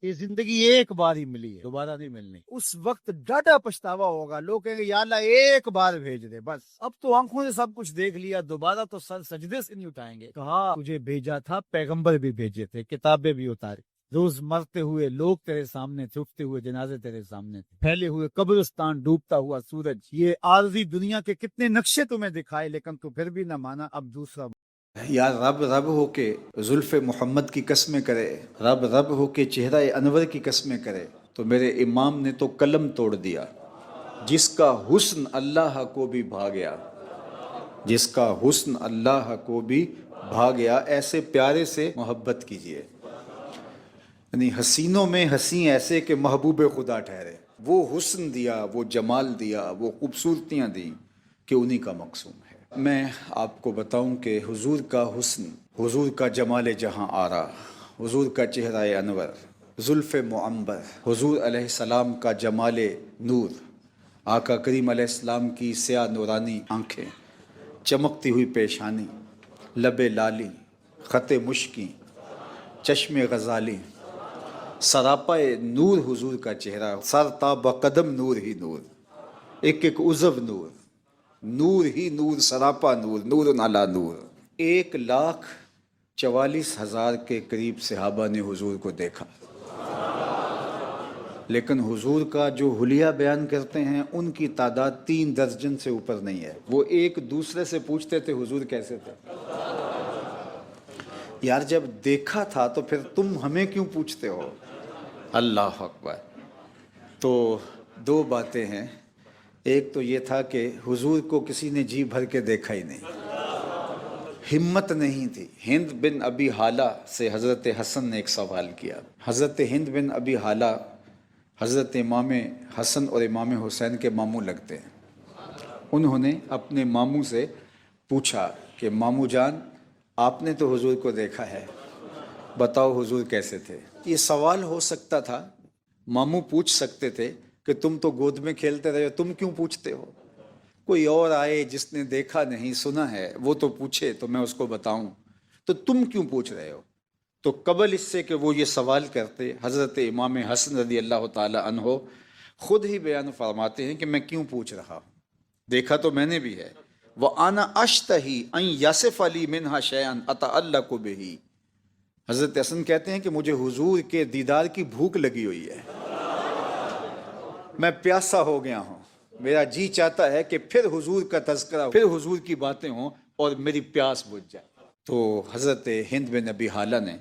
یہ زندگی ایک بار ہی ملی ہے، دوبارہ نہیں ملنی. اس وقت ڈاٹا پچھتاوا ہوگا، لوگ کہیں گے یا اللہ ایک بار بھیج دے بس. اب تو آنکھوں سے سب کچھ دیکھ لیا، دوبارہ تو سر سجدے سے نہیں اٹھائیں گے. کہا تجھے بھیجا تھا، پیغمبر بھی بھیجے تھے، کتابیں بھی اتاری. روز مرتے ہوئے لوگ تیرے سامنے تھے، اٹھتے ہوئے جنازے تیرے سامنے تھے، پھیلے ہوئے قبرستان، ڈوبتا ہوا سورج. یہ عارضی دنیا کے کتنے نقشے تمہیں دکھائے، لیکن تو پھر بھی نہ مانا. اب دوسرا یا رب رب ہو کے زلف محمد کی قسمیں کرے، رب رب ہو کے چہرہ انور کی قسمیں کرے، تو میرے امام نے تو قلم توڑ دیا. جس کا حسن اللہ کو بھی بھا گیا، جس کا حسن اللہ کو بھی بھا گیا، ایسے پیارے سے محبت کیجئے. یعنی حسینوں میں حسین ایسے کہ محبوب خدا ٹھہرے. وہ حسن دیا، وہ جمال دیا، وہ خوبصورتیاں دیں کہ انہی کا مقصوم ہے. میں آپ کو بتاؤں کہ حضور کا حسن، حضور کا جمال جہاں آرا، حضور کا چہرہ انور، زلف معنبر، حضور علیہ السلام کا جمال نور، آقا کریم علیہ السلام کی سیاہ نورانی آنکھیں، چمکتی ہوئی پیشانی، لب لالی، خط مشکی، چشم غزالی، سراپا نور حضور کا چہرہ، سر تا بقدم نور ہی نور، ایک ایک عضو نور، نور ہی نور، سراپا نور، نور علی نور. 1,44,000 کے قریب صحابہ نے حضور کو دیکھا، لیکن حضور کا جو حلیہ بیان کرتے ہیں ان کی تعداد 3 درجن سے اوپر نہیں ہے. وہ ایک دوسرے سے پوچھتے تھے حضور کیسے تھے. یار جب دیکھا تھا تو پھر تم ہمیں کیوں پوچھتے ہو. اللہ اکبر. تو 2 باتیں ہیں. ایک تو یہ تھا کہ حضور کو کسی نے جی بھر کے دیکھا ہی نہیں، ہمت نہیں تھی. ہند بن ابی حالہ سے حضرت حسن نے ایک سوال کیا. حضرت ہند بن ابی حالہ حضرت امام حسن اور امام حسین کے ماموں لگتے ہیں. انہوں نے اپنے ماموں سے پوچھا کہ ماموں جان آپ نے تو حضور کو دیکھا ہے، بتاؤ حضور کیسے تھے. یہ سوال ہو سکتا تھا، ماموں پوچھ سکتے تھے کہ تم تو گود میں کھیلتے رہے ہو، تم کیوں پوچھتے ہو. کوئی اور آئے جس نے دیکھا نہیں سنا ہے وہ تو پوچھے تو میں اس کو بتاؤں، تو تم کیوں پوچھ رہے ہو. تو قبل اس سے کہ وہ یہ سوال کرتے، حضرت امام حسن رضی اللہ تعالی عنہ خود ہی بیان فرماتے ہیں کہ میں کیوں پوچھ رہا ہوں، دیکھا تو میں نے بھی ہے. وَأَنَا أَشْتَهِي أَن يَصِفَ لِي مِنْهَا شَيْئًا أَتَعَلَّقُ بِهِ. حضرت حسن کہتے ہیں کہ مجھے حضور کے دیدار کی بھوک لگی ہوئی ہے، میں پیاسا ہو گیا ہوں، میرا جی چاہتا ہے کہ پھر حضور کا تذکرہ، پھر حضور کی باتیں ہوں اور میری پیاس بجھ جائے. تو حضرت ہند بن ابی حالہ نے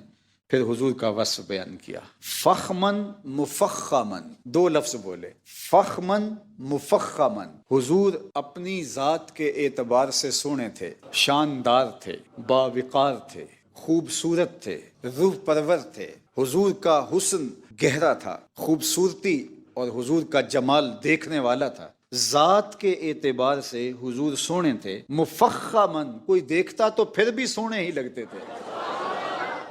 پھر حضور کا وصف بیان کیا. فخمن مفخمن، 2 لفظ بولے، فخمن مفخمن. حضور اپنی ذات کے اعتبار سے سونے تھے، شاندار تھے، باوقار تھے، خوبصورت تھے، روح پرور تھے. حضور کا حسن گہرا تھا، خوبصورتی اور حضور کا جمال دیکھنے والا تھا. ذات کے اعتبار سے حضور سونے تھے. مفخمن، کوئی دیکھتا تو پھر بھی سونے ہی لگتے تھے.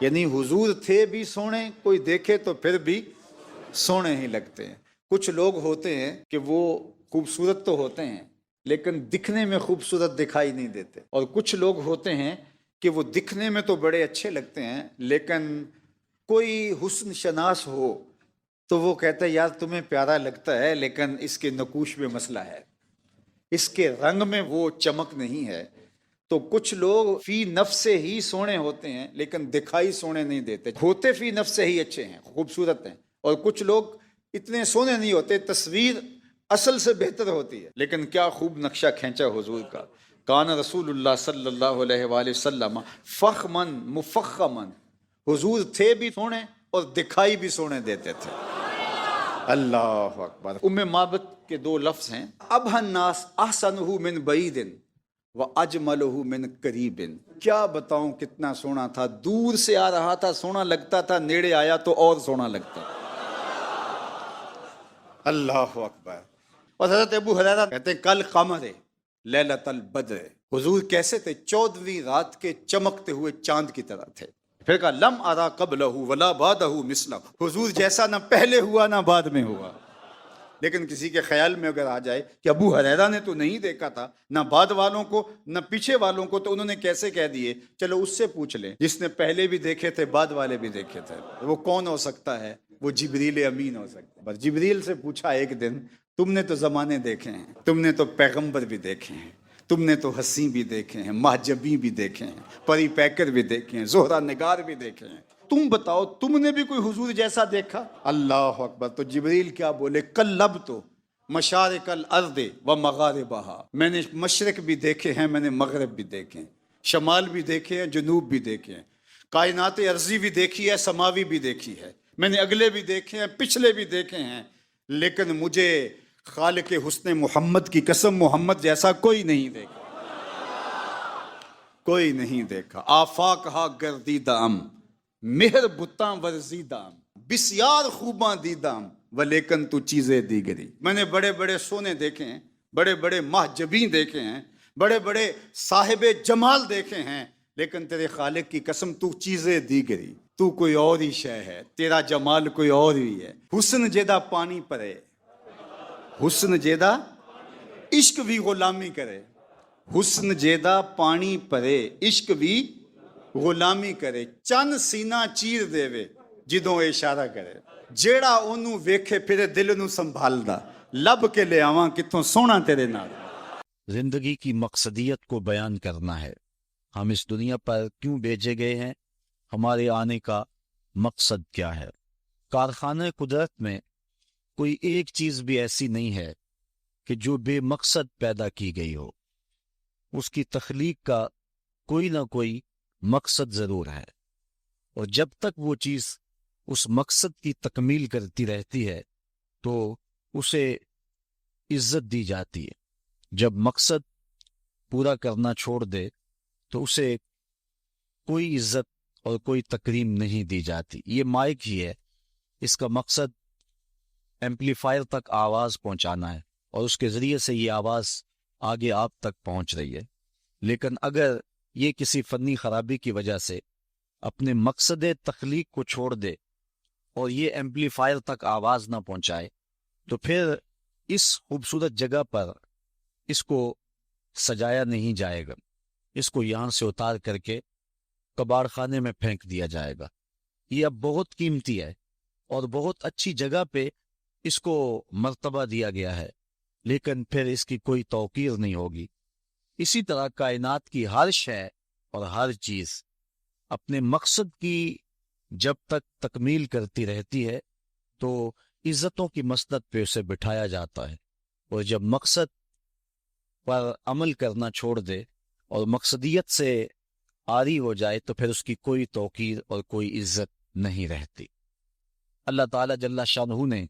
یعنی حضور تھے بھی سونے، کوئی دیکھے تو پھر بھی سونے ہی لگتے ہیں. کچھ لوگ ہوتے ہیں کہ وہ خوبصورت تو ہوتے ہیں لیکن دکھنے میں خوبصورت دکھائی نہیں دیتے، اور کچھ لوگ ہوتے ہیں کہ وہ دکھنے میں تو بڑے اچھے لگتے ہیں لیکن کوئی حسن شناس ہو تو وہ کہتا ہے یار تمہیں پیارا لگتا ہے لیکن اس کے نقوش میں مسئلہ ہے، اس کے رنگ میں وہ چمک نہیں ہے. تو کچھ لوگ فی نفس ہی سونے ہوتے ہیں لیکن دکھائی سونے نہیں دیتے، ہوتے فی نفس ہی اچھے ہیں، خوبصورت ہیں. اور کچھ لوگ اتنے سونے نہیں ہوتے، تصویر اصل سے بہتر ہوتی ہے لیکن کیا خوب نقشہ کھینچا حضور کا. کان رسول اللہ صلی اللہ علیہ وآلہ وسلم فخمن مفخمن. حضور تھے بھی سونے اور دکھائی بھی سونے دیتے تھے. اللہ اکبر. معبد کے 2 لفظ ہیں، ابہ الناس احسنہ من بعید واجملہ من قریب. کیا بتاؤں کتنا سونا تھا، دور سے آ رہا تھا سونا لگتا تھا، نیڑے آیا تو اور سونا لگتا. اللہ اکبر. اور حضرت ابو ہریرہ کہتے ہیں کل قمر لیلۃ البدر. حضور کیسے تھے؟ 14ویں رات کے چمکتے ہوئے چاند کی طرح تھے. پھر کہا لم ارا قبلہ ولا بعدہ مثلہ. حضور جیسا نہ پہلے ہوا نہ بعد میں ہوا. لیکن کسی کے خیال میں اگر آ جائے کہ ابو ہریرہ نے تو نہیں دیکھا تھا، نہ بعد والوں کو نہ پیچھے والوں کو، تو انہوں نے کیسے کہہ دیے؟ چلو اس سے پوچھ لیں جس نے پہلے بھی دیکھے تھے بعد والے بھی دیکھے تھے، وہ کون ہو سکتا ہے؟ وہ جبریل امین ہو سکتا ہے۔ بس جبریل سے پوچھا ایک دن، تم نے تو زمانے دیکھے ہیں، تم نے تو پیغمبر بھی دیکھے ہیں، تم نے تو حسین بھی دیکھے ہیں، مہجبی بھی دیکھے ہیں، پری پیکر بھی دیکھے ہیں، زہرہ نگار بھی دیکھے ہیں، تم بتاؤ تم نے بھی کوئی حضور جیسا دیکھا؟ اللہ اکبر۔ تو جبریل کیا بولے؟ قلب تو مشارق الارض و مغاربہا، میں نے مشرق بھی دیکھے ہیں، میں نے مغرب بھی دیکھے ہیں، شمال بھی دیکھے ہیں، جنوب بھی دیکھے ہیں، کائنات ارضی بھی دیکھی ہے، سماوی بھی دیکھی ہے، میں نے اگلے بھی دیکھے ہیں، پچھلے بھی دیکھے ہیں، لیکن مجھے خالق حسن محمد کی قسم محمد جیسا کوئی نہیں دیکھا، کوئی نہیں دیکھا۔ آفاق ہا گردیدام، مہر بتاں ورزیدام، بسیار خوباں دیدام ولیکن تو چیزیں دیگری۔ میں نے بڑے بڑے سونے دیکھے ہیں، بڑے بڑے مہجبین دیکھے ہیں، بڑے بڑے صاحب جمال دیکھے ہیں، لیکن تیرے خالق کی قسم تو چیزیں دیگری، تو کوئی اور ہی شے ہے، تیرا جمال کوئی اور ہی ہے۔ حسن جیدہ پانی پرے، حسن جیدہ عشق بھی غلامی کرے، حسن جیدہ پانی پرے عشق بھی غلامی کرے، چند سینہ چیر دیوے جدوں اشارہ کرے، جیڑا اونوں ویکھے پھر دل نوں سنبھالدا، لب کے لے آواں کتوں سونا تیرے نال۔ زندگی کی مقصدیت کو بیان کرنا ہے۔ ہم اس دنیا پر کیوں بھیجے گئے ہیں، ہمارے آنے کا مقصد کیا ہے۔ کارخانہ قدرت میں کوئی ایک چیز بھی ایسی نہیں ہے کہ جو بے مقصد پیدا کی گئی ہو۔ اس کی تخلیق کا کوئی نہ کوئی مقصد ضرور ہے، اور جب تک وہ چیز اس مقصد کی تکمیل کرتی رہتی ہے تو اسے عزت دی جاتی ہے۔ جب مقصد پورا کرنا چھوڑ دے تو اسے کوئی عزت اور کوئی تکریم نہیں دی جاتی۔ یہ مائک ہی ہے، اس کا مقصد ایمپلیفائر تک آواز پہنچانا ہے، اور اس کے ذریعے سے یہ آواز آگے آپ تک پہنچ رہی ہے، لیکن اگر یہ کسی فنی خرابی کی وجہ سے اپنے مقصد تخلیق کو چھوڑ دے اور یہ ایمپلیفائر تک آواز نہ پہنچائے تو پھر اس خوبصورت جگہ پر اس کو سجایا نہیں جائے گا، اس کو یہاں سے اتار کر کے کباڑ خانے میں پھینک دیا جائے گا۔ یہ اب بہت قیمتی ہے اور بہت اچھی جگہ پہ اس کو مرتبہ دیا گیا ہے، لیکن پھر اس کی کوئی توقیر نہیں ہوگی۔ اسی طرح کائنات کی ہر شے اور ہر چیز اپنے مقصد کی جب تک تکمیل کرتی رہتی ہے تو عزتوں کی مسند پہ اسے بٹھایا جاتا ہے، اور جب مقصد پر عمل کرنا چھوڑ دے اور مقصدیت سے عاری ہو جائے تو پھر اس کی کوئی توقیر اور کوئی عزت نہیں رہتی۔ اللہ تعالیٰ جل شانہ نے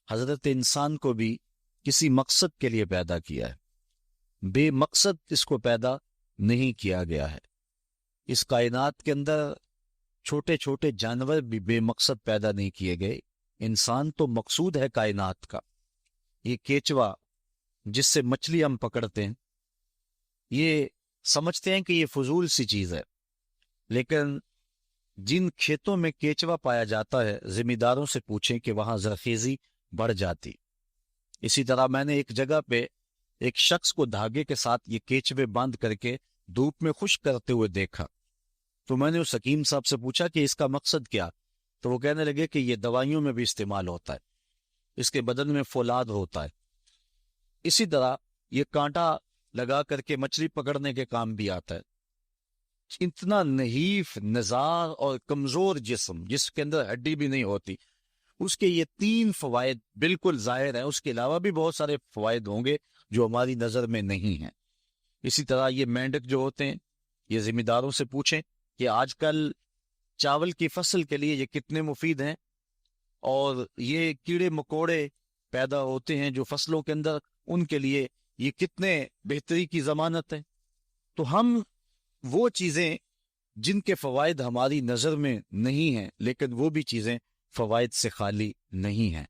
حضرت انسان کو بھی کسی مقصد کے لیے پیدا کیا ہے، بے مقصد اس کو پیدا نہیں کیا گیا ہے۔ اس کائنات کے اندر چھوٹے چھوٹے جانور بھی بے مقصد پیدا نہیں کیے گئے، انسان تو مقصود ہے کائنات کا۔ یہ کیچوا جس سے مچھلی ہم پکڑتے ہیں، یہ سمجھتے ہیں کہ یہ فضول سی چیز ہے، لیکن جن کھیتوں میں کیچوا پایا جاتا ہے ذمہ داروں سے پوچھیں کہ وہاں زرخیزی بڑھ جاتی۔ اسی طرح میں نے ایک جگہ پہ ایک شخص کو دھاگے کے ساتھ یہ کیچوے باندھ کر کے دھوپ میں خشک کرتے ہوئے دیکھا، تو میں نے اس حکیم صاحب سے پوچھا کہ اس کا مقصد کیا، تو وہ کہنے لگے کہ یہ دوائیوں میں بھی استعمال ہوتا ہے، اس کے بدن میں فولاد ہوتا ہے۔ اسی طرح یہ کانٹا لگا کر کے مچھلی پکڑنے کے کام بھی آتا ہے۔ اتنا نحیف نزار اور کمزور جسم جس کے اندر ہڈی بھی نہیں ہوتی، اس کے یہ 3 فوائد بالکل ظاہر ہیں، اس کے علاوہ بھی بہت سارے فوائد ہوں گے جو ہماری نظر میں نہیں ہیں۔ اسی طرح یہ مینڈک جو ہوتے ہیں، یہ ذمہ داروں سے پوچھیں کہ آج کل چاول کی فصل کے لیے یہ کتنے مفید ہیں، اور یہ کیڑے مکوڑے پیدا ہوتے ہیں جو فصلوں کے اندر، ان کے لیے یہ کتنے بہتری کی ضمانت ہے۔ تو ہم وہ چیزیں جن کے فوائد ہماری نظر میں نہیں ہیں، لیکن وہ بھی چیزیں فوائد سے خالی نہیں ہیں۔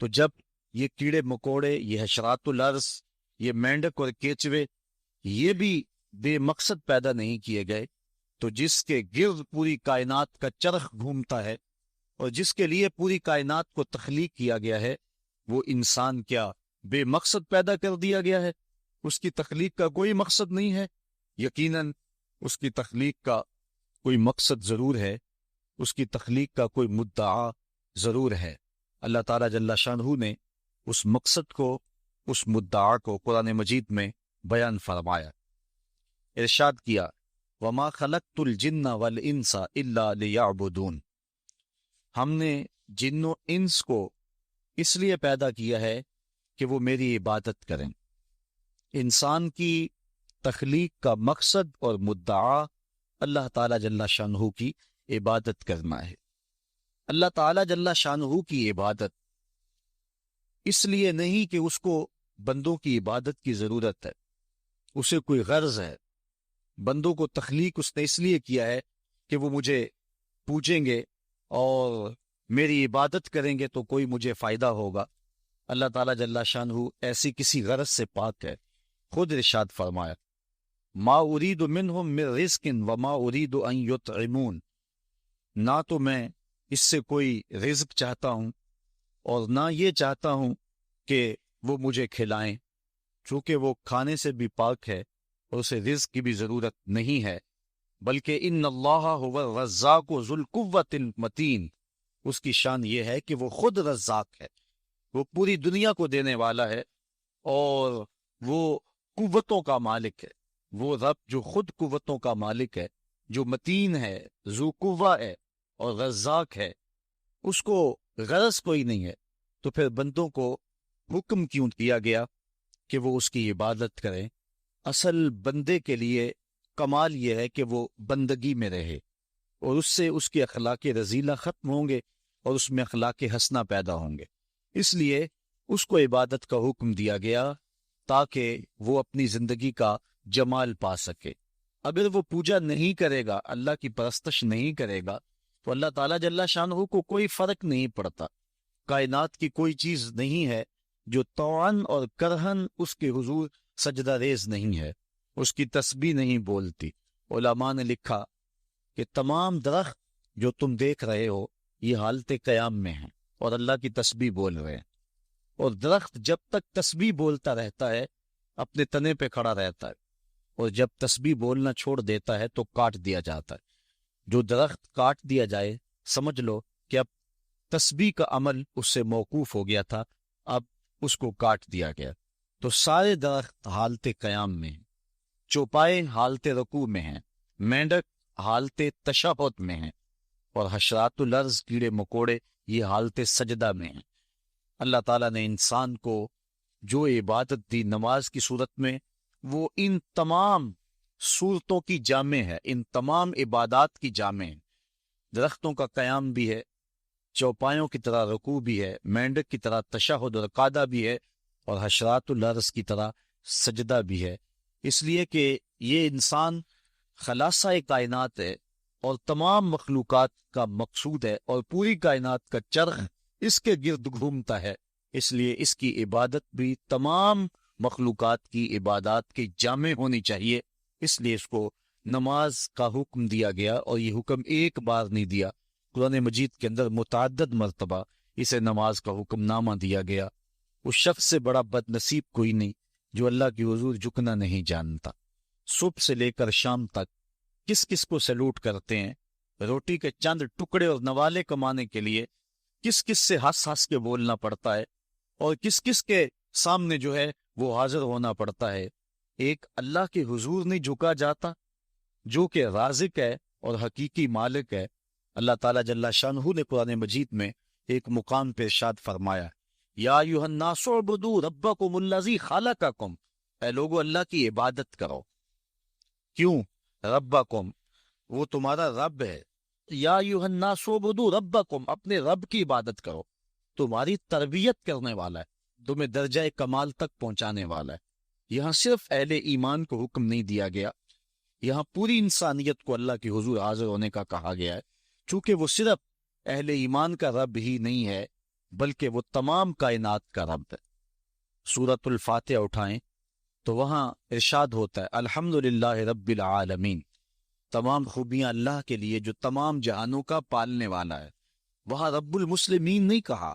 تو جب یہ کیڑے مکوڑے، یہ حشرات الارض، یہ مینڈک اور کیچوے یہ بھی بے مقصد پیدا نہیں کیے گئے، تو جس کے گرد پوری کائنات کا چرخ گھومتا ہے اور جس کے لیے پوری کائنات کو تخلیق کیا گیا ہے، وہ انسان کیا بے مقصد پیدا کر دیا گیا ہے؟ اس کی تخلیق کا کوئی مقصد نہیں ہے؟ یقیناً اس کی تخلیق کا کوئی مقصد ضرور ہے، اس کی تخلیق کا کوئی مدعا ضرور ہے۔ اللہ تعالیٰ جل شانہ نے اس مقصد کو، اس مدعا کو قرآن مجید میں بیان فرمایا، ارشاد کیا وما خلقت الجن والانس الا لیعبدون، ہم نے جن و انس کو اس لیے پیدا کیا ہے کہ وہ میری عبادت کریں۔ انسان کی تخلیق کا مقصد اور مدعا اللہ تعالیٰ جل شانہ کی عبادت کرنا ہے۔ اللہ تعالیٰ جل شانہ کی عبادت اس لیے نہیں کہ اس کو بندوں کی عبادت کی ضرورت ہے، اسے کوئی غرض ہے۔ بندوں کو تخلیق اس نے اس لیے کیا ہے کہ وہ مجھے پوجیں گے اور میری عبادت کریں گے تو کوئی مجھے فائدہ ہوگا۔ اللہ تعالیٰ جل شانہ ایسی کسی غرض سے پاک ہے۔ خود ارشاد فرمایا ما ارید منہم من رزق وما ارید ان یطعمون، نہ تو میں اس سے کوئی رزق چاہتا ہوں اور نہ یہ چاہتا ہوں کہ وہ مجھے کھلائیں، چونکہ وہ کھانے سے بھی پاک ہے اور اسے رزق کی بھی ضرورت نہیں ہے، بلکہ ان اللہ هو الرزاق ذو القوۃ المتین، اس کی شان یہ ہے کہ وہ خود رزاق ہے، وہ پوری دنیا کو دینے والا ہے اور وہ قوتوں کا مالک ہے۔ وہ رب جو خود قوتوں کا مالک ہے، جو متین ہے، ذو قوہ ہے اور رزاق ہے، اس کو غرض کوئی نہیں ہے، تو پھر بندوں کو حکم کیوں کیا گیا کہ وہ اس کی عبادت کریں؟ اصل بندے کے لیے کمال یہ ہے کہ وہ بندگی میں رہے اور اس سے اس کے اخلاق رذیلہ ختم ہوں گے اور اس میں اخلاق حسنہ پیدا ہوں گے۔ اس لیے اس کو عبادت کا حکم دیا گیا تاکہ وہ اپنی زندگی کا جمال پا سکے۔ اگر وہ پوجا نہیں کرے گا، اللہ کی پرستش نہیں کرے گا، تو اللہ تعالیٰ جل شانہ کو کوئی فرق نہیں پڑتا۔ کائنات کی کوئی چیز نہیں ہے جو طوعاً اور کرہن اس کے حضور سجدہ ریز نہیں ہے، اس کی تسبیح نہیں بولتی۔ علماء نے لکھا کہ تمام درخت جو تم دیکھ رہے ہو یہ حالت قیام میں ہیں اور اللہ کی تسبیح بول رہے ہیں، اور درخت جب تک تسبیح بولتا رہتا ہے اپنے تنے پہ کھڑا رہتا ہے، اور جب تسبیح بولنا چھوڑ دیتا ہے تو کاٹ دیا جاتا ہے۔ جو درخت کاٹ دیا جائے سمجھ لو کہ اب تسبیح کا عمل اس سے موقوف ہو گیا تھا، اب اس کو کاٹ دیا گیا۔ تو سارے درخت حالت قیام میں ہیں، چوپائے حالت رکوع میں ہیں، مینڈک حالت تشہد میں ہیں، اور حشرات الارض کیڑے مکوڑے یہ حالت سجدہ میں ہیں۔ اللہ تعالیٰ نے انسان کو جو عبادت دی نماز کی صورت میں، وہ ان تمام صورتوں کی جامع ہے، ان تمام عبادات کی جامع ہے۔ درختوں کا قیام بھی ہے، چوپایوں کی طرح رکوع بھی ہے، مینڈک کی طرح تشہد اور قعدہ بھی ہے، اور حشرات الارض کی طرح سجدہ بھی ہے۔ اس لیے کہ یہ انسان خلاصہ کائنات ہے اور تمام مخلوقات کا مقصود ہے، اور پوری کائنات کا چرخ اس کے گرد گھومتا ہے، اس لیے اس کی عبادت بھی تمام مخلوقات کی عبادات کی جامع ہونی چاہیے۔ اس لیے اس کو نماز کا حکم دیا گیا، اور یہ حکم ایک بار نہیں دیا، قرآن مجید کے اندر متعدد مرتبہ اسے نماز کا حکم نامہ دیا گیا۔ اس شخص سے بڑا بد نصیب کوئی نہیں جو اللہ کی حضور جھکنا نہیں جانتا۔ صبح سے لے کر شام تک کس کس کو سیلوٹ کرتے ہیں، روٹی کے چند ٹکڑے اور نوالے کمانے کے لیے کس کس سے ہنس ہنس کے بولنا پڑتا ہے، اور کس کس کے سامنے جو ہے وہ حاضر ہونا پڑتا ہے۔ ایک اللہ کے حضور نہیں جھکا جاتا جو کہ رازق ہے اور حقیقی مالک ہے۔ اللہ تعالیٰ جل شانہ نے قرآن مجید میں ایک مقام پہ ارشاد فرمایا یا ایھا الناس اعبدوا ربکم الذی خلقکم، اے لوگو اللہ کی عبادت کرو۔ کیوں؟ ربکم، وہ تمہارا رب ہے۔ یا ایھا الناس اعبدوا ربکم، اپنے رب کی عبادت کرو، تمہاری تربیت کرنے والا ہے، تمہیں درجہ کمال تک پہنچانے والا ہے۔ یہاں صرف اہل ایمان کو حکم نہیں دیا گیا، یہاں پوری انسانیت کو اللہ کے حضور حاضر ہونے کا کہا گیا ہے، چونکہ وہ صرف اہل ایمان کا رب ہی نہیں ہے بلکہ وہ تمام کائنات کا رب ہے۔ سورۃ الفاتحہ اٹھائیں تو وہاں ارشاد ہوتا ہے الحمدللہ رب العالمین، تمام خوبیاں اللہ کے لیے جو تمام جہانوں کا پالنے والا ہے۔ وہاں رب المسلمین نہیں کہا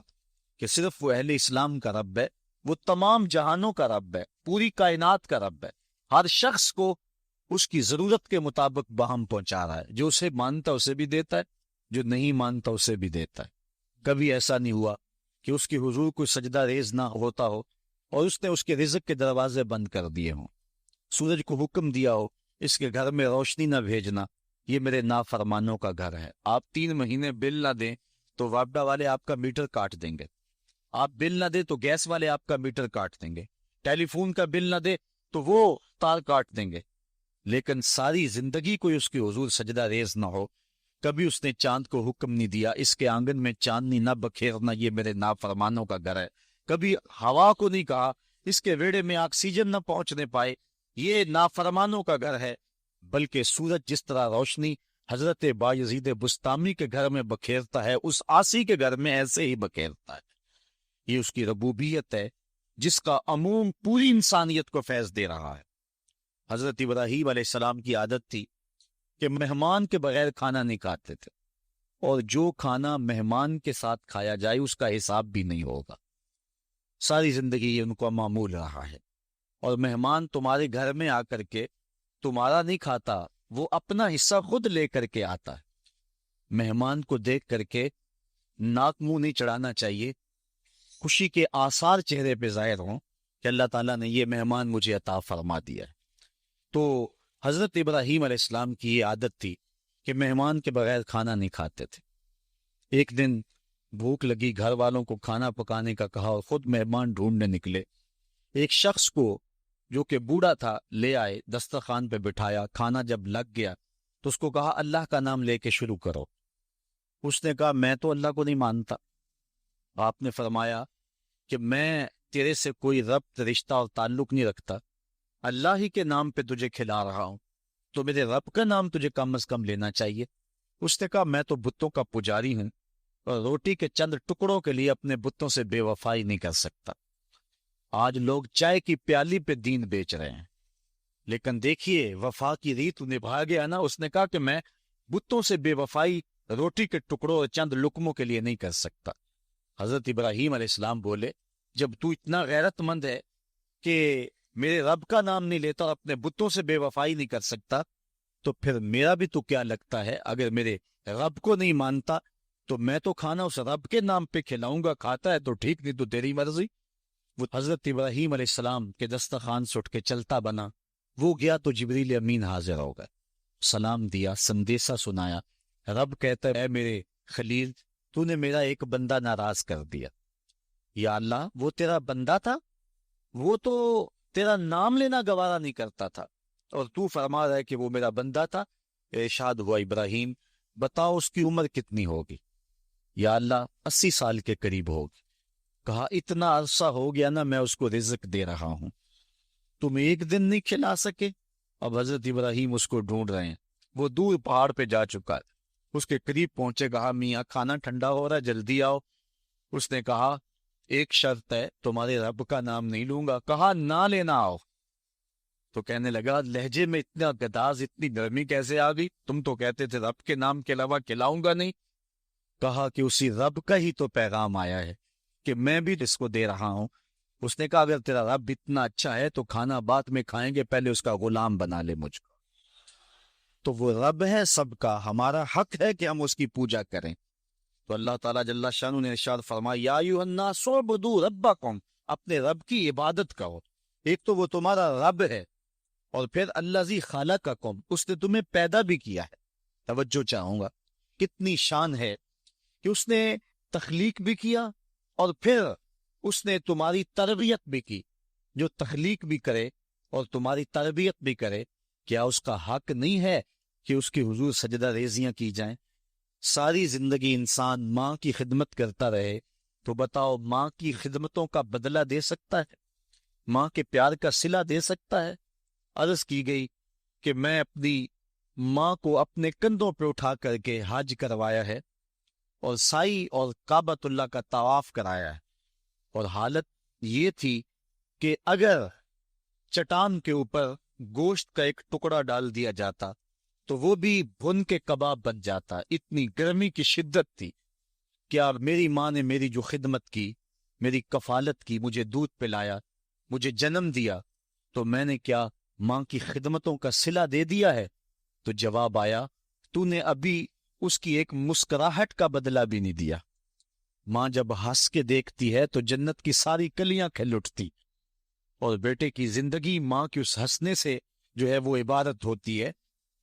کہ صرف وہ اہل اسلام کا رب ہے، وہ تمام جہانوں کا رب ہے، پوری کائنات کا رب ہے، ہر شخص کو اس کی ضرورت کے مطابق باہم پہنچا رہا ہے، جو اسے مانتا اسے بھی دیتا ہے، جو نہیں مانتا اسے بھی دیتا ہے۔ کبھی ایسا نہیں ہوا کہ اس کی حضور کوئی سجدہ ریز نہ ہوتا ہو اور اس نے اس کے رزق کے دروازے بند کر دیے ہوں، سورج کو حکم دیا ہو اس کے گھر میں روشنی نہ بھیجنا، یہ میرے نافرمانوں کا گھر ہے۔ آپ 3 مہینے بل نہ دیں تو وابڈا والے آپ کا میٹر کاٹ دیں گے، آپ بل نہ دیں تو گیس والے آپ کا میٹر کاٹ دیں گے، ٹیلی فون کا بل نہ دے تو وہ تار کاٹ دیں گے، لیکن ساری زندگی کوئی اس کی حضور سجدہ ریز نہ ہو، کبھی اس نے چاند کو حکم نہیں دیا اس کے آنگن میں چاندنی نہ بکھیرنا، یہ میرے نافرمانوں کا گھر ہے، کبھی ہوا کو نہیں کہا اس کے ویڑے میں آکسیجن نہ پہنچنے پائے، یہ نافرمانوں کا گھر ہے، بلکہ سورج جس طرح روشنی حضرت بایزید بستامی کے گھر میں بکھیرتا ہے اس آسی کے گھر میں ایسے ہی بکھیرتا ہے۔ یہ اس کی ربوبیت ہے جس کا عموم پوری انسانیت کو فیض دے رہا ہے۔ حضرت ابراہیم علیہ السلام کی عادت تھی کہ مہمان کے بغیر کھانا نہیں کھاتے تھے، اور جو کھانا مہمان کے ساتھ کھایا جائے اس کا حساب بھی نہیں ہوگا، ساری زندگی یہ ان کو معمول رہا ہے۔ اور مہمان تمہارے گھر میں آ کر کے تمہارا نہیں کھاتا، وہ اپنا حصہ خود لے کر کے آتا ہے۔ مہمان کو دیکھ کر کے ناک منہ نہیں چڑھانا چاہیے، خوشی کے آثار چہرے پہ ظاہر ہوں کہ اللہ تعالیٰ نے یہ مہمان مجھے عطا فرما دیا ہے۔ تو حضرت ابراہیم علیہ السلام کی یہ عادت تھی کہ مہمان کے بغیر کھانا نہیں کھاتے تھے۔ ایک دن بھوک لگی، گھر والوں کو کھانا پکانے کا کہا اور خود مہمان ڈھونڈنے نکلے۔ ایک شخص کو جو کہ بوڑھا تھا لے آئے، دسترخوان پہ بٹھایا، کھانا جب لگ گیا تو اس کو کہا اللہ کا نام لے کے شروع کرو۔ اس نے کہا میں تو اللہ کو نہیں مانتا۔ آپ نے فرمایا کہ میں تیرے سے کوئی ربط، رشتہ اور تعلق نہیں رکھتا، اللہ ہی کے نام پہ تجھے کھلا رہا ہوں، تو میرے رب کا نام تجھے کم از کم لینا چاہیے۔ اس نے کہا میں تو بتوں کا پجاری ہوں اور روٹی کے چند ٹکڑوں کے لیے اپنے بتوں سے بے وفائی نہیں کر سکتا۔ آج لوگ چائے کی پیالی پہ دین بیچ رہے ہیں، لیکن دیکھیے وفا کی ریت نبھا گیا نا۔ اس نے کہا کہ میں بتوں سے بے وفائی روٹی کے ٹکڑوں اور چند لقموں کے لیے نہیں کر سکتا۔ حضرت ابراہیم علیہ السلام بولے جب تو اتنا غیرت مند ہے کہ میرے رب کا نام نہیں لیتا اور اپنے بتوں سے بے وفائی نہیں کر سکتا، تو پھر میرا بھی تو کیا لگتا ہے، اگر میرے رب کو نہیں مانتا تو میں تو کھانا اس رب کے نام پہ کھلاؤں گا، کھاتا ہے تو ٹھیک نہیں تو تیری مرضی۔ وہ حضرت ابراہیم علیہ السلام کے دسترخوان سے اٹھ کے چلتا بنا، وہ گیا تو جبریل امین حاضر ہو گئے، سلام دیا، سندیسہ سنایا۔ رب کہتا ہے اے میرے خلیل، تو نے میرا ایک بندہ ناراض کر دیا۔ یا اللہ، وہ تیرا بندہ تھا، وہ تو تیرا نام لینا گوارا نہیں کرتا تھا، اور تو فرما رہا ہے کہ وہ میرا بندہ تھا۔ ارشاد ہوا ابراہیم بتاؤ اس کی عمر کتنی ہوگی؟ یا اللہ 80 سال کے قریب ہوگی۔ کہا اتنا عرصہ ہو گیا نا میں اس کو رزق دے رہا ہوں، تم ایک دن نہیں کھلا سکے؟ اب حضرت ابراہیم اس کو ڈھونڈ رہے ہیں، وہ دور پہاڑ پہ جا چکا ہے، اس کے قریب پہنچے، کہا میاں کھانا ٹھنڈا ہو رہا ہے جلدی آؤ۔ اس نے کہا ایک شرط ہے، تمہارے رب کا نام نہیں لوں گا۔ کہا نہ لینا آؤ۔ تو کہنے لگا لہجے میں اتنا گداز، اتنی نرمی کیسے آ گئی؟ تم تو کہتے تھے رب کے نام کے علاوہ کھلاؤں گا نہیں۔ کہا کہ اسی رب کا ہی تو پیغام آیا ہے کہ میں بھی اس کو دے رہا ہوں۔ اس نے کہا اگر تیرا رب اتنا اچھا ہے تو کھانا بعد میں کھائیں گے، پہلے اس کا غلام بنا لے مجھ کو۔ تو وہ رب ہے سب کا، ہمارا حق ہے کہ ہم اس کی پوجا کریں۔ تو اللہ تعالیٰ جل شانہ نے ارشاد فرمایا یا ایھا الناس اعبدوا ربکم، اپنے رب کی عبادت کرو۔ ایک تو وہ تمہارا رب ہے، اور پھر الذی خلقکم، اس نے تمہیں پیدا بھی کیا ہے۔ توجہ چاہوں گا، کتنی شان ہے کہ اس نے تخلیق بھی کیا اور پھر اس نے تمہاری تربیت بھی کی۔ جو تخلیق بھی کرے اور تمہاری تربیت بھی کرے، کیا اس کا حق نہیں ہے کہ اس کی حضور سجدہ ریزیاں کی جائیں؟ ساری زندگی انسان ماں کی خدمت کرتا رہے تو بتاؤ ماں کی خدمتوں کا بدلہ دے سکتا ہے؟ ماں کے پیار کا صلہ دے سکتا ہے؟ عرض کی گئی کہ میں اپنی ماں کو اپنے کندھوں پہ اٹھا کر کے حج کروایا ہے اور سائی اور کعبۃ اللہ کا طواف کرایا ہے، اور حالت یہ تھی کہ اگر چٹان کے اوپر گوشت کا ایک ٹکڑا ڈال دیا جاتا تو وہ بھی بھن کے کباب بن جاتا، اتنی گرمی کی شدت تھی۔ کیا میری ماں نے میری جو خدمت کی، میری کفالت کی، مجھے دودھ پلایا، مجھے جنم دیا، تو میں نے کیا ماں کی خدمتوں کا صلہ دے دیا ہے؟ تو جواب آیا تو نے ابھی اس کی ایک مسکراہٹ کا بدلہ بھی نہیں دیا۔ ماں جب ہنس کے دیکھتی ہے تو جنت کی ساری کلیاں کھل اٹھتی، اور بیٹے کی زندگی ماں کے اس ہنسنے سے جو ہے وہ عبادت ہوتی ہے۔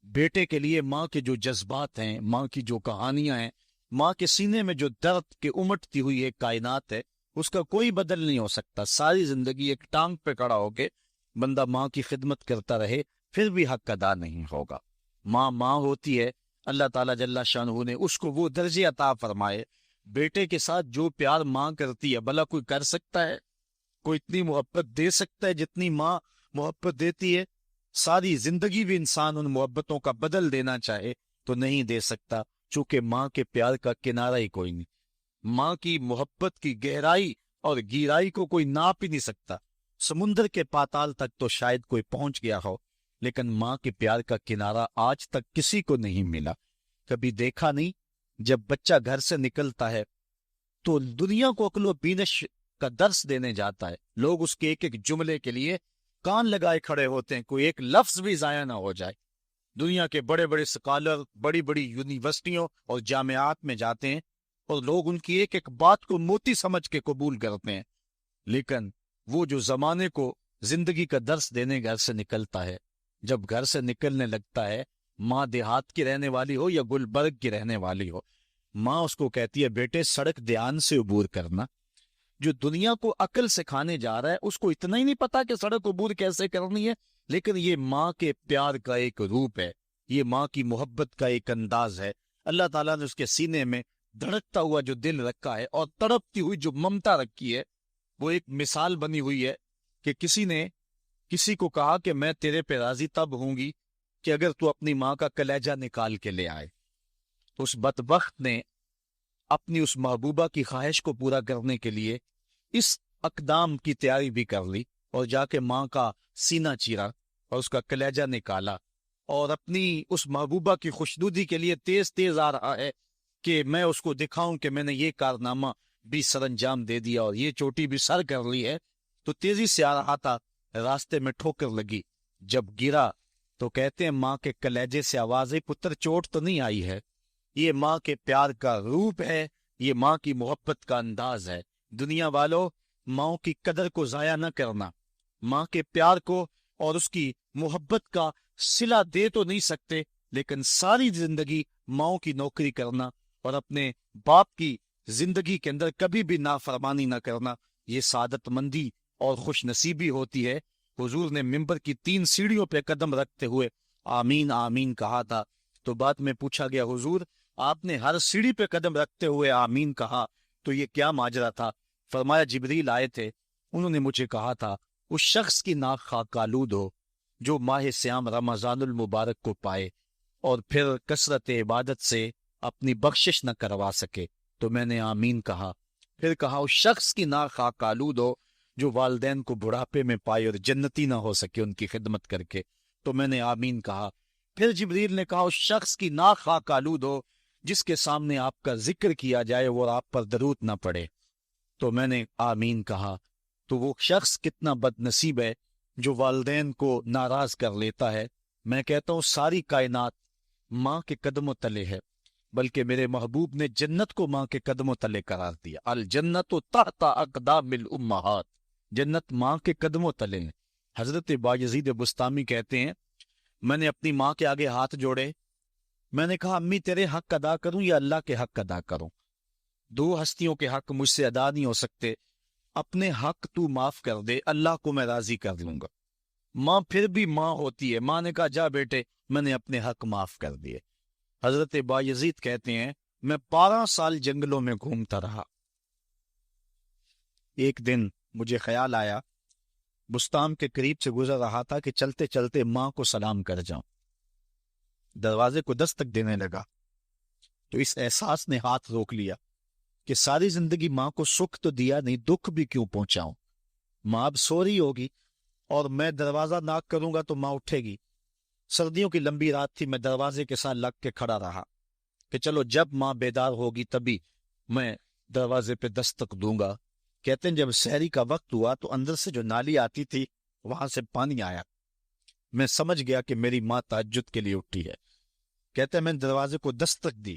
بیٹے کے لیے ماں کے جو جذبات ہیں، ماں کی جو کہانیاں ہیں، ماں کے سینے میں جو درد کے امٹتی ہوئی ایک کائنات ہے، اس کا کوئی بدل نہیں ہو سکتا۔ ساری زندگی ایک ٹانگ پہ کھڑا ہو کے بندہ ماں کی خدمت کرتا رہے، پھر بھی حق ادا نہیں ہوگا۔ ماں ماں ہوتی ہے، اللہ تعالیٰ جل شانہ نے اس کو وہ درجے عطا فرمائے۔ بیٹے کے ساتھ جو پیار ماں کرتی ہے، بھلا کوئی کر سکتا ہے؟ کوئی اتنی محبت دے سکتا ہے جتنی ماں محبت دیتی ہے؟ ساری زندگی بھی انسان ان محبتوں کا بدل دینا چاہے تو نہیں دے سکتا، چونکہ ماں کے پیار کا کنارہ ہی کوئی نہیں۔ ماں کی محبت کی گہرائی اور گہرائی کو کوئی ناپ ہی نہیں سکتا۔ سمندر کے پاتال تک تو شاید کوئی پہنچ گیا ہو، لیکن ماں کے پیار کا کنارہ آج تک کسی کو نہیں ملا۔ کبھی دیکھا نہیں، جب بچہ گھر سے نکلتا ہے تو دنیا کو عقل و بینش کا درس دینے جاتا ہے، لوگ اس کے ایک ایک جملے کے لیے کان لگائے کھڑے ہوتے ہیں، کوئی ایک لفظ بھی ضائع نہ ہو جائے۔ دنیا کے بڑے بڑے سکالر بڑی بڑی یونیورسٹیوں اور جامعات میں جاتے ہیں اور لوگ ان کی ایک ایک بات کو موتی سمجھ کے قبول کرتے ہیں، لیکن وہ جو زمانے کو زندگی کا درس دینے گھر سے نکلتا ہے، جب گھر سے نکلنے لگتا ہے، ماں دیہات کی رہنے والی ہو یا گلبرگ کی رہنے والی ہو، ماں اس کو کہتی ہے بیٹے سڑک دھیان سے عبور کرنا۔ جو دنیا کو عقل سکھانے جا رہا ہے اس کو اتنا ہی نہیں پتا کہ سڑک عبور کیسے کرنی ہے، لیکن یہ ماں کے پیار کا ایک روپ ہے، یہ ماں کی محبت کا ایک انداز ہے۔ اللہ تعالیٰ نے اس کے سینے میں دھڑکتا ہوا جو دل رکھا ہے اور تڑپتی ہوئی جو ممتا رکھی ہے، وہ ایک مثال بنی ہوئی ہے کہ کسی نے کسی کو کہا کہ میں تیرے پہ راضی تب ہوں گی کہ اگر تو اپنی ماں کا کلیجہ نکال کے لے آئے۔ اس بدبخت نے اپنی اس محبوبہ کی خواہش کو پورا کرنے کے لیے اس اقدام کی تیاری بھی کر لی اور جا کے ماں کا سینہ چیرا اور اس کا کلیجہ نکالا، اور اپنی اس محبوبہ کی خوشنودی کے لیے تیز تیز آ رہا ہے کہ میں اس کو دکھاؤں کہ میں نے یہ کارنامہ بھی سر انجام دے دیا اور یہ چوٹی بھی سر کر لی ہے۔ تو تیزی سے آ رہا تھا، راستے میں ٹھوکر لگی، جب گرا تو کہتے ہیں ماں کے کلیجے سے آواز ہے پتر چوٹ تو نہیں آئی ہے۔ یہ ماں کے پیار کا روپ ہے، یہ ماں کی محبت کا انداز ہے۔ دنیا والوں، ماں کی قدر کو ضائع نہ کرنا، ماں کے پیار کو اور اس کی محبت کا صلہ دے تو نہیں سکتے، لیکن ساری زندگی ماں کی نوکری کرنا اور اپنے باپ کی زندگی کے اندر کبھی بھی نافرمانی نہ کرنا، یہ سعادت مندی اور خوش نصیبی ہوتی ہے۔ حضور نے منبر کی 3 سیڑھیوں پہ قدم رکھتے ہوئے آمین آمین کہا تھا، تو بعد میں پوچھا گیا حضور آپ نے ہر سیڑھی پہ قدم رکھتے ہوئے آمین کہا تو یہ کیا ماجرا تھا؟ فرمایا جبریل آئے تھے، انہوں نے مجھے کہا تھا اس شخص کی ناک خاک آلود ہو جو ماہ سیام رمضان المبارک کو پائے اور پھر کثرت عبادت سے اپنی بخشش نہ کروا سکے، تو میں نے آمین کہا۔ پھر کہا اس شخص کی ناک خاک آلود ہو جو والدین کو بڑھاپے میں پائے اور جنتی نہ ہو سکے ان کی خدمت کر کے، تو میں نے آمین کہا۔ پھر جبریل نے کہا اس شخص کی ناک خاک آلود ہو جس کے سامنے آپ کا ذکر کیا جائے اور آپ پر درود نہ پڑے، تو میں نے آمین کہا۔ تو وہ شخص کتنا بد نصیب ہے جو والدین کو ناراض کر لیتا ہے۔ میں کہتا ہوں ساری کائنات ماں کے قدموں تلے ہے، بلکہ میرے محبوب نے جنت کو ماں کے قدموں تلے قرار دیا۔ الجنت تحت اقدام الامہات، جنت ماں کے قدموں تلے ہیں۔ حضرت بایزید بستامی کہتے ہیں میں نے اپنی ماں کے آگے ہاتھ جوڑے، میں نے کہا امی تیرے حق ادا کروں یا اللہ کے حق ادا کروں؟ 2 ہستیوں کے حق مجھ سے ادا نہیں ہو سکتے، اپنے حق تو معاف کر دے، اللہ کو میں راضی کر لوں گا۔ ماں پھر بھی ماں ہوتی ہے، ماں نے کہا جا بیٹے میں نے اپنے حق معاف کر دیے۔ حضرت بایزید کہتے ہیں میں 12 سال جنگلوں میں گھومتا رہا، ایک دن مجھے خیال آیا بستان کے قریب سے گزر رہا تھا کہ چلتے چلتے ماں کو سلام کر جاؤں۔ دروازے کو دستک دینے لگا تو اس احساس نے ہاتھ روک لیا کہ ساری زندگی ماں کو سکھ تو دیا نہیں، دکھ بھی کیوں پہنچاؤں؟ ماں اب سو رہی ہوگی اور میں دروازہ ناک کروں گا تو ماں اٹھے گی۔ سردیوں کی لمبی رات تھی، میں دروازے کے ساتھ لگ کے کھڑا رہا کہ چلو جب ماں بیدار ہوگی تبھی میں دروازے پہ دستک دوں گا۔ کہتے ہیں جب سحری کا وقت ہوا تو اندر سے جو نالی آتی تھی وہاں سے پانی آیا، میں سمجھ گیا کہ میری ماں تہجد کے لیے اٹھی ہے۔ کہتے ہیں میں نے دروازے کو دستک دی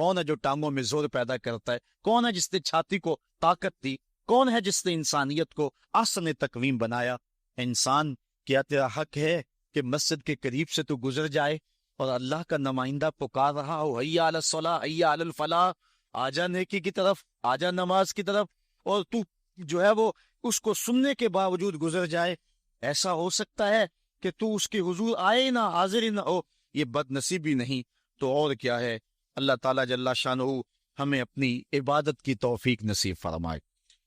کون ہے جو ٹانگوں میں زور پیدا کرتا ہے؟ کون ہے جس نے چھاتی کو طاقت دی؟ کون ہے جس نے انسانیت کو احسن تقویم بنایا؟ انسان، کیا تیرا حق ہے کہ مسجد کے قریب سے تو گزر جائے اور اللہ کا نمائندہ پکار رہا ہو، حی علی الصلاۃ، حی علی الفلاح، آجا نیکی کی طرف، آجا نماز کی طرف، اور تو جو ہے وہ اس کو سننے کے باوجود گزر جائے؟ ایسا ہو سکتا ہے کہ تو اس کے حضور آئے نہ، حاضر ہی نہ ہو؟ یہ بد نصیبی نہیں تو اور کیا ہے؟ اللہ تعالیٰ جل شانہ ہمیں اپنی عبادت کی توفیق نصیب فرمائے،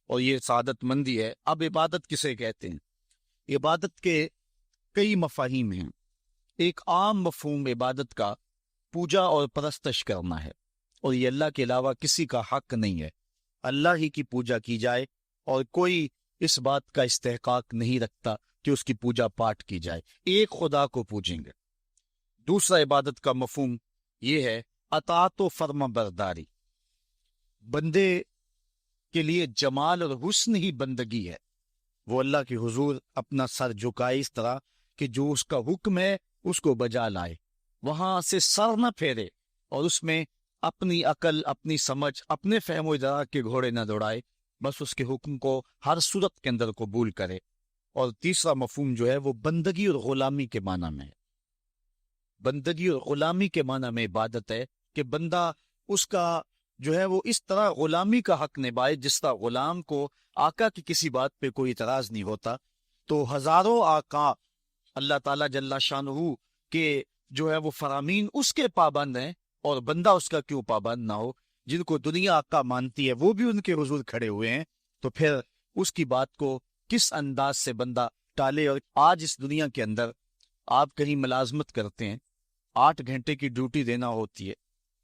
اور یہ سعادت مندی ہے۔ اب عبادت کسے کہتے ہیں؟ عبادت کے کئی مفاہیم ہیں۔ ایک عام مفہوم عبادت کا پوجا اور پرستش کرنا ہے، اور یہ اللہ کے علاوہ کسی کا حق نہیں ہے، اللہ ہی کی پوجا کی جائے، اور کوئی اس بات کا استحقاق نہیں رکھتا کہ اس کی پوجا پاٹ کی جائے، ایک خدا کو پوجیں گے۔ دوسرا عبادت کا مفہوم یہ ہے اطاعت و فرما برداری۔ بندے کے لیے جمال اور حسن ہی بندگی ہے، وہ اللہ کے حضور اپنا سر جھکائے اس طرح کہ جو اس کا حکم ہے اس کو بجا لائے، وہاں سے سر نہ پھیرے، اور اس میں اپنی عقل، اپنی سمجھ، اپنے فہم و ادراک کے گھوڑے نہ دوڑائے، بس اس کے حکم کو ہر صورت کے اندر قبول کرے۔ اور تیسرا مفہوم جو ہے وہ بندگی اور غلامی کے معنی میں ہے۔ بندگی اور غلامی کے معنی میں عبادت ہے کہ بندہ اس کا جو ہے وہ اس طرح غلامی کا حق نبھائے جس طرح غلام کو آقا کی کسی بات پہ کوئی اعتراض نہیں ہوتا۔ تو ہزاروں آقا اللہ تعالیٰ جل شانہ کے جو ہے وہ فرامین اس کے پابند ہیں، اور بندہ اس کا کیوں پابند نہ ہو؟ جن کو دنیا آقا مانتی ہے وہ بھی ان کے حضور کھڑے ہوئے ہیں، تو پھر اس کی بات کو کس انداز سے بندہ ٹالے؟ اور آج اس دنیا کے اندر آپ کہیں ملازمت کرتے ہیں، 8 گھنٹے کی ڈیوٹی دینا ہوتی ہے،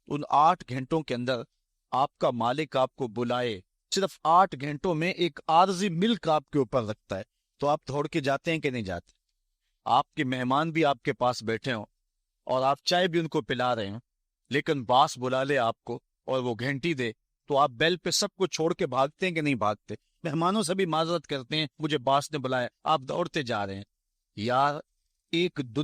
ان 8 گھنٹوں کے اندر آپ کا مالک آپ کو بلائے، صرف 8 گھنٹوں میں ایک عارضی ملک آپ کے اوپر رکھتا ہے، تو آپ دوڑ کے جاتے ہیں کہ نہیں جاتے؟ آپ کے مہمان بھی آپ کے پاس بیٹھے ہوں اور آپ چائے بھی ان کو پلا رہے ہیں، لیکن باس بلا لے آپ کو اور وہ گھنٹی دے، تو آپ بیل پہ سب کو چھوڑ کے بھاگتے ہیں کہ نہیں بھاگتے؟ مہمانوں سے بھی معذرت کرتے ہیں، مجھے باس نے بلایا، آپ دوڑتے جا رہے ہیں۔ یار، ایک دنیا